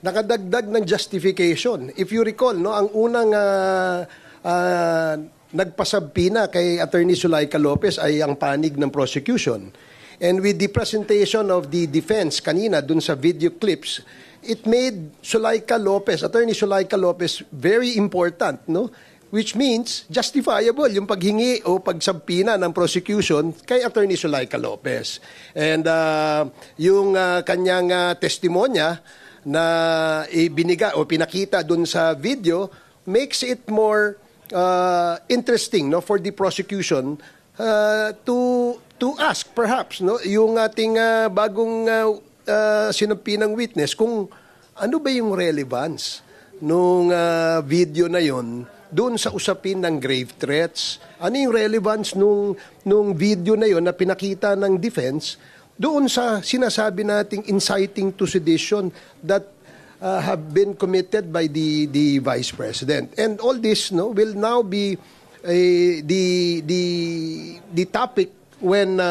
nakadagdag ng justification. If you recall, no, ang unang nagpasabpina kay Attorney Zulaika Lopez ay ang panig ng prosecution. And with the presentation of the defense kanina dun sa video clips, it made Attorney Zulaika Lopez very important, no? Which means justifiable yung paghingi o pagsabpina ng prosecution kay Attorney Zulaika Lopez. And yung kanyang testimonya na ibiniga o pinakita dun sa video makes it more interesting, no, for the prosecution to ask perhaps, no, yung ating bagong sinampi ng witness kung ano ba yung relevance nung video na yon doon sa usapin ng grave threats. Ano yung relevance nung video na yon na pinakita ng defense doon sa sinasabi nating inciting to sedition that have been committed by the Vice President. And all this, no, will now be the topic when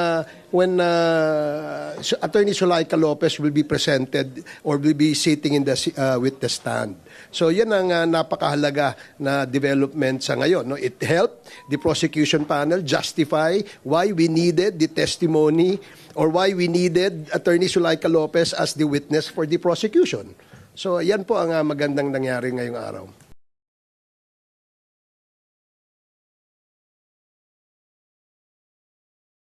Attorney Zulaika Lopez will be presented or will be sitting in the witness stand. So yan ang napakahalaga na development sa ngayon. No? It helped the prosecution panel justify why we needed the testimony or why we needed Attorney Zulaika Lopez as the witness for the prosecution. So yan po ang magandang nangyari ngayong araw.